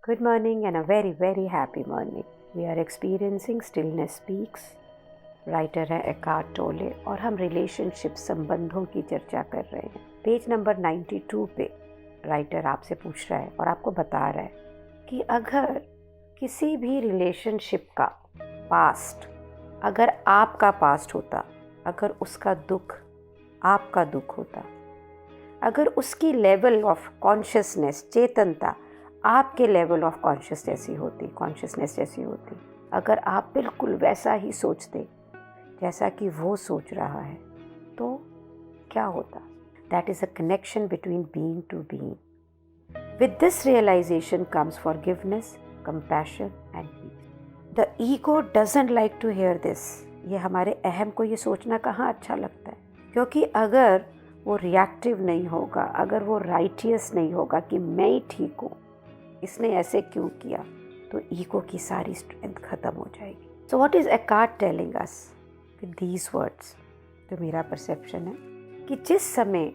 Good morning and a very very happy morning. We are experiencing Stillness Speaks. Writer है Eckhart टोले और हम relationship संबंधों की चर्चा कर रहे हैं. पेज नंबर 92 पे राइटर आपसे पूछ रहा है और आपको बता रहा है कि अगर किसी भी रिलेशनशिप का पास्ट अगर आपका पास्ट होता, अगर उसका दुख आपका दुख होता, अगर उसकी लेवल ऑफ कॉन्शियसनेस चेतनता आपके लेवल ऑफ कॉन्शियसनेस जैसी होती, अगर आप बिल्कुल वैसा ही सोचते जैसा कि वो सोच रहा है, तो क्या होता? That is a connection between being to being. With this realisation comes forgiveness, compassion and peace. The ego doesn't like to hear this. ये हमारे अहम को ये सोचना कहाँ अच्छा लगता है, क्योंकि अगर वो रिएक्टिव नहीं होगा, अगर वो राइटियस नहीं होगा कि मैं ही ठीक हूँ, इसने ऐसे क्यों किया, तो ईगो की सारी स्ट्रेंथ ख़त्म हो जाएगी. So what is Eckhart telling us with these words? जो मेरा परसेप्शन है कि जिस समय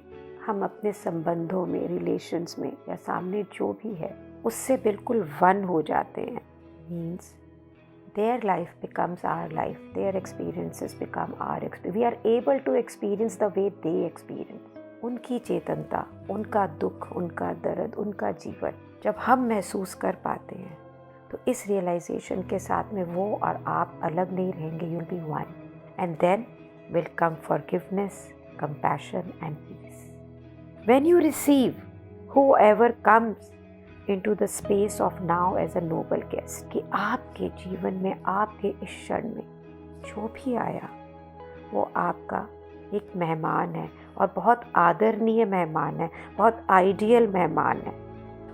हम अपने संबंधों में, रिलेशंस में या सामने जो भी है उससे बिल्कुल वन हो जाते हैं, means their life becomes our life, their experiences become our experience. We are able to experience the way they experience. उनकी चेतनता, उनका दुख, उनका दर्द, उनका जीवन जब हम महसूस कर पाते हैं, तो इस रियलाइजेशन के साथ में वो और आप अलग नहीं रहेंगे. You will be one. And then will come forgiveness, compassion and peace. When you receive whoever comes into the space of now as a noble guest, कि आपके जीवन में, आपके इस क्षण में जो भी आया वो आपका एक मेहमान है और बहुत आदरणीय मेहमान है, बहुत आइडियल मेहमान है.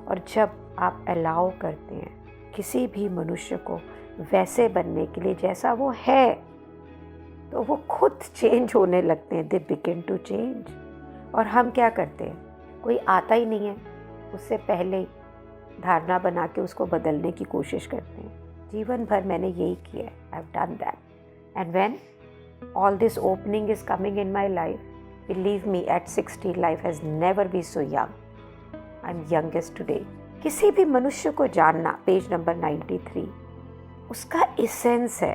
और जब आप अलाउ करते हैं किसी भी मनुष्य को वैसे बनने के लिए जैसा वो है, तो वो खुद चेंज होने लगते हैं. They begin to change. और हम क्या करते हैं, कोई आता ही नहीं है, उससे पहले ही धारणा बना के उसको बदलने की कोशिश करते हैं. जीवन भर मैंने यही किया है, I have done that. And when all this opening is coming in my life, believe me, at 60 life has never been so young. I'm youngest today. किसी भी मनुष्य को जानना, पेज नंबर 93, उसका एसेंस है,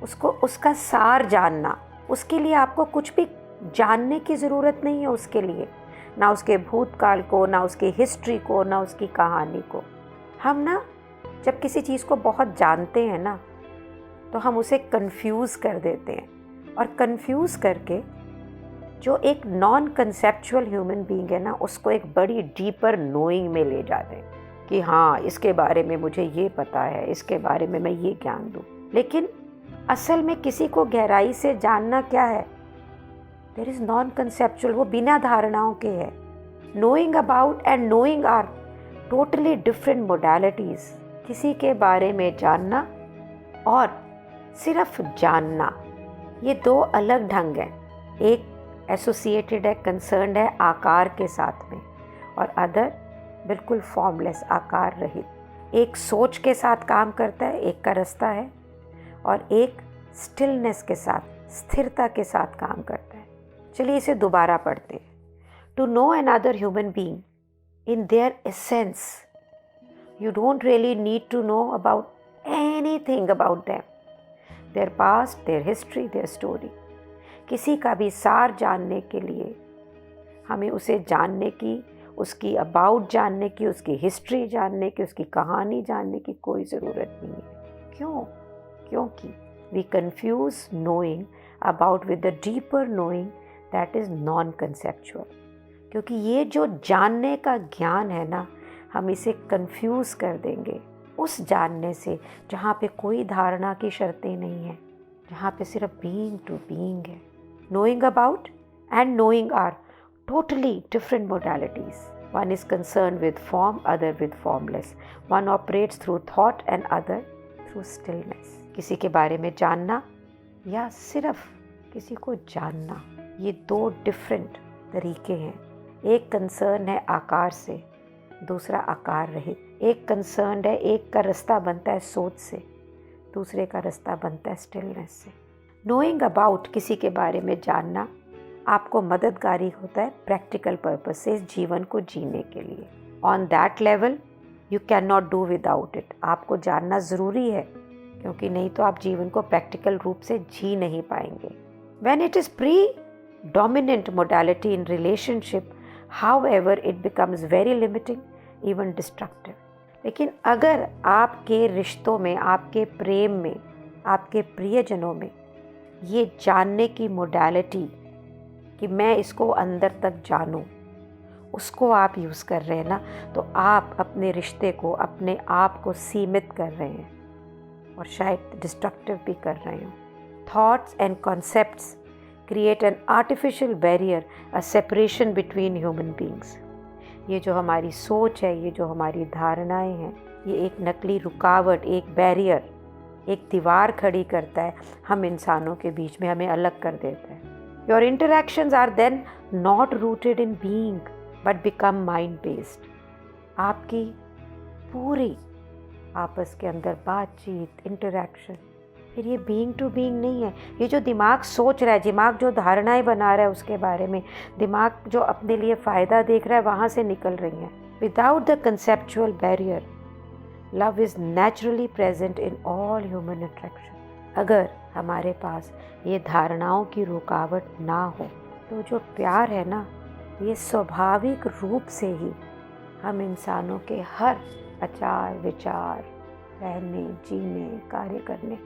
उसको उसका सार जानना. उसके लिए आपको कुछ भी जानने की ज़रूरत नहीं है. उसके लिए ना उसके भूतकाल को, ना उसकी हिस्ट्री को, ना उसकी कहानी को. हम ना जब किसी चीज़ को बहुत जानते हैं ना, तो हम उसे कंफ्यूज कर देते हैं. और कंफ्यूज करके जो एक नॉन कंसेप्चुअल ह्यूमन बीइंग है ना, उसको एक बड़ी डीपर नोइंग में ले जाते हैं कि हाँ, इसके बारे में मुझे ये पता है, इसके बारे में मैं ये ज्ञान दूँ. लेकिन असल में किसी को गहराई से जानना क्या है? There is non conceptual. वो बिना धारणाओं के है. Knowing about and knowing are totally different modalities. किसी के बारे में जानना और सिर्फ जानना, ये दो अलग ढंग हैं. एक एसोसिएटेड है, कंसर्न्ड है आकार के साथ में, और अदर बिल्कुल फॉर्मलेस, आकार रहित. एक सोच के साथ काम करता है, एक का रास्ता है, और एक स्टिलनेस के साथ, स्थिरता के साथ काम करता है. चलिए इसे दोबारा पढ़ते हैं. To know another human being in their essence, you don't really need to know about anything about them, their past, their history, their story. किसी का भी सार जानने के लिए हमें उसे जानने की, उसकी अबाउट जानने की, उसकी हिस्ट्री जानने की, उसकी कहानी जानने की कोई ज़रूरत नहीं है. क्यों? क्योंकि we confuse knowing about with the deeper knowing that is non conceptual. क्योंकि ये जो जानने का ज्ञान है ना, हम इसे कंफ्यूज कर देंगे उस जानने से जहाँ पे कोई धारणा की शर्तें नहीं है, जहाँ पे सिर्फ बीइंग टू बीइंग है. Knowing about and knowing are totally different modalities. One is concern with form, other with formless. One operates through thought and other through stillness. किसी के बारे में जानना या सिर्फ किसी को जानना, ये दो डिफरेंट तरीके हैं. एक कंसर्न है आकार से, दूसरा आकार रहित. एक कंसर्न है, एक का रास्ता बनता है सोच से, दूसरे का रास्ता बनता है स्टिलनेस से. नोइंग अबाउट, किसी के बारे में जानना, आपको मददगारी होता है प्रैक्टिकल पर्पस से, इस जीवन को जीने के लिए. On that level you can not do without it. आपको जानना ज़रूरी है, क्योंकि नहीं तो आप जीवन को प्रैक्टिकल रूप से जी नहीं पाएंगे। When it is predominant modality in relationship, however, it becomes very limiting, even destructive. लेकिन अगर आपके रिश्तों में, आपके प्रेम में, आपके प्रियजनों में ये जानने की मोडालिटी कि मैं इसको अंदर तक जानूं, उसको आप यूज़ कर रहे हैं ना, तो आप अपने रिश्ते को, अपने आप को सीमित कर रहे हैं और शायद डिस्ट्रक्टिव भी कर रहे हैं। Thoughts and concepts create an artificial barrier, a separation between human beings. ये जो हमारी सोच है, ये जो हमारी धारणाएं हैं, ये एक नकली रुकावट, एक बैरियर, एक दीवार खड़ी करता है हम इंसानों के बीच में, हमें अलग कर देता है। Your interactions are then not rooted in being, but become mind based. आपकी पूरी आपस के अंदर बातचीत, इंटरैक्शन, फिर ये बीइंग टू बीइंग नहीं है। ये जो दिमाग सोच रहा है, दिमाग जो धारणाएं बना रहा है उसके बारे में, दिमाग जो अपने लिए फ़ायदा देख रहा है, वहाँ से निकल रही हैं। Without the conceptual barrier, love is naturally present in all human interaction. अगर हमारे पास ये धारणाओं की रुकावट ना हो, तो जो प्यार है ना, ये स्वाभाविक रूप से ही हम इंसानों के हर आचार विचार, रहने, जीने, कार्य करने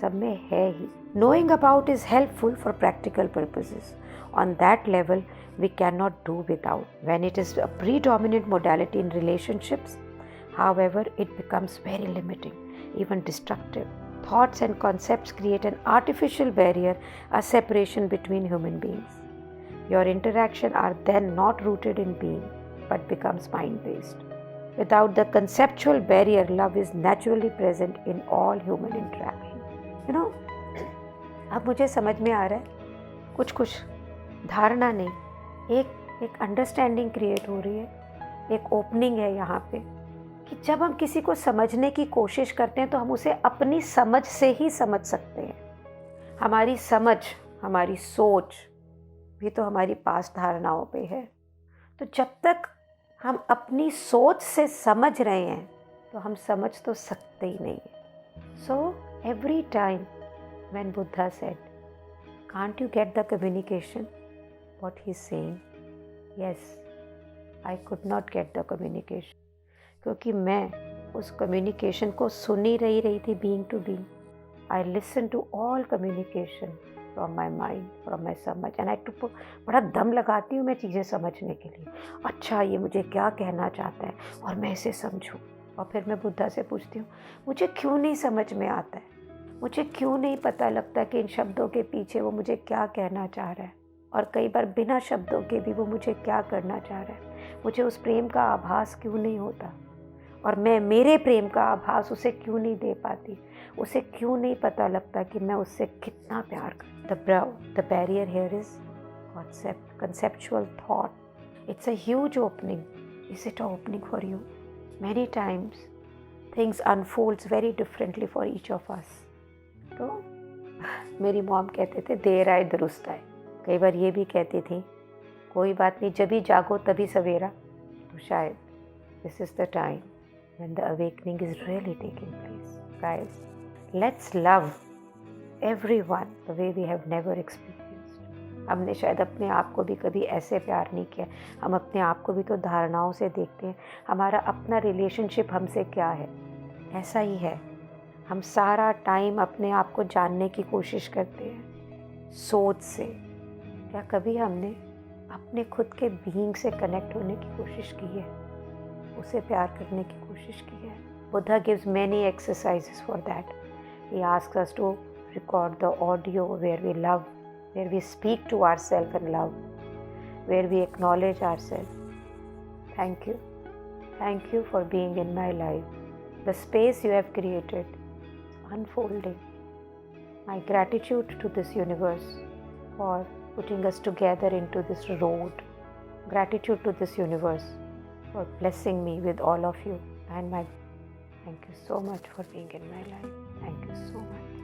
सब में है ही। Knowing about is helpful for practical purposes. On that level, we cannot do without. When it is a predominant modality in relationships, however, it becomes very limiting, even destructive. Thoughts and concepts create an artificial barrier, a separation between human beings. Your interactions are then not rooted in being, but becomes mind-based. Without the conceptual barrier, love is naturally present in all human interactions. अब मुझे समझ में आ रहा है, कुछ धारणा नहीं, एक अंडरस्टैंडिंग क्रिएट हो रही है, एक ओपनिंग है यहाँ पे, कि जब हम किसी को समझने की कोशिश करते हैं तो हम उसे अपनी समझ से ही समझ सकते हैं। हमारी समझ, हमारी सोच भी तो हमारी पास्ट धारणाओं पे है। तो जब तक हम अपनी सोच से समझ रहे हैं तो हम समझ तो सकते ही नहीं हैं। सो every time when Buddha said, can't you get the communication? What he's saying, yes, I could not get the communication. क्योंकि मैं उस communication को सुन ही रही थी being to being. I listened to all communication from my mind, from my समझ, and I took बड़ा दम लगाती हूँ मैं चीज़ें समझने के लिए। अच्छा, ये मुझे क्या कहना चाहता है और मैं इसे समझूँ। और फिर मैं बुद्धा से पूछती हूँ, मुझे क्यों नहीं समझ में आता है, मुझे क्यों नहीं पता लगता कि इन शब्दों के पीछे वो मुझे क्या कहना चाह रहा है, और कई बार बिना शब्दों के भी वो मुझे क्या करना चाह रहा है। मुझे उस प्रेम का आभास क्यों नहीं होता, और मैं मेरे प्रेम का आभास उसे क्यों नहीं दे पाती, उसे क्यों नहीं पता लगता कि मैं उससे कितना प्यार करती। The barrier here is conceptual thought. It's a huge opening. Is it an opening for you? Many times things unfolds very differently for each of us. तो मेरी मॉम कहते थे देर आए दुरुस्त आए। कई बार ये भी कहती थी, कोई बात नहीं, जब भी जागो तभी सवेरा। तो शायद this is the time when the awakening is really taking place. Guys, let's love everyone the way we have never experienced. हमने शायद अपने आप को भी कभी ऐसे प्यार नहीं किया। हम अपने आप को भी तो धारणाओं से देखते हैं। हमारा अपना रिलेशनशिप हमसे क्या है, ऐसा ही है। हम सारा टाइम अपने आप को जानने की कोशिश करते हैं सोच से। क्या कभी हमने अपने खुद के बीइंग से कनेक्ट होने की कोशिश की है, उसे प्यार करने की कोशिश की है? Buddha gives many exercises for that. He asks us to record the audio where we love, where we speak to ourselves and love, where we acknowledge ourselves. Thank you. Thank you for being in my life. The space you have created is unfolding. My gratitude to this universe for putting us together into this road. Gratitude to this universe for blessing me with all of you. And thank you so much for being in my life. Thank you so much.